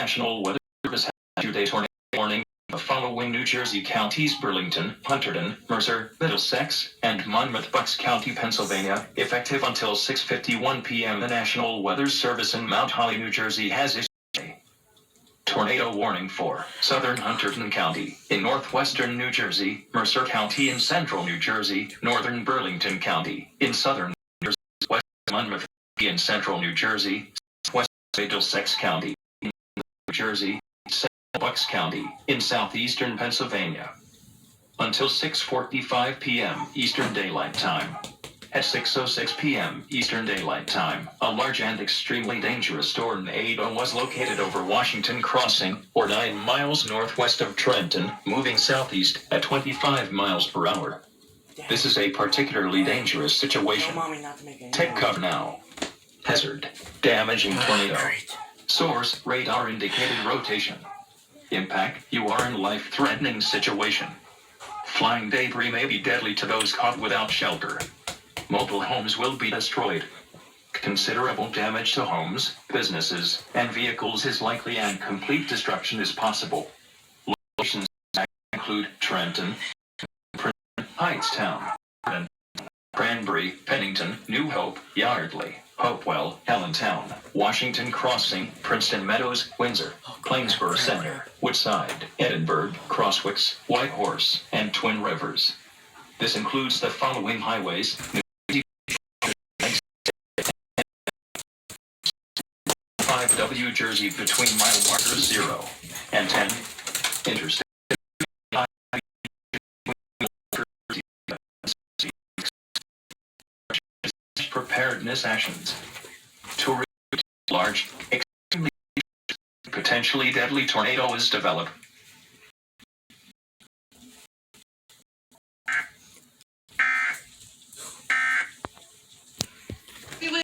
National Weather Service has issued a tornado warning following New Jersey counties Burlington, Hunterdon, Mercer, Middlesex, and Monmouth, Bucks County, Pennsylvania, effective until 6:51 p.m. The National Weather Service in Mount Holly, New Jersey has issued a tornado warning for southern Hunterdon County, in northwestern New Jersey, Mercer County in central New Jersey, northern Burlington County, in southern New Jersey, west Monmouth in central New Jersey, west Middlesex County, in New Jersey, Bucks County, in southeastern Pennsylvania, until 6:45 p.m. Eastern Daylight Time. At 6:06 p.m. Eastern Daylight Time, a large and extremely dangerous tornado was located over Washington Crossing, or 9 miles northwest of Trenton, moving southeast at 25 miles per hour. This is a particularly dangerous situation. Take cover now. Hazard. Damaging tornado. Source: radar indicated rotation. Impact: you are in life-threatening situation. Flying debris may be deadly to those caught without shelter. Mobile homes will be destroyed. Considerable damage to homes, businesses, and vehicles is likely, and complete destruction is possible. Locations include Trenton, Hightstown, Cranberry, Pennington, New Hope, Yardley, Hopewell, Allentown, Washington Crossing, Princeton Meadows, Windsor, Plainsboro Center, Woodside, Edinburgh, Crosswicks, Whitehorse, and Twin Rivers. This includes the following highways: 5W Jersey between mile markers 0 and 10, Interstate preparedness actions. To large, extremely potentially deadly tornado is developed.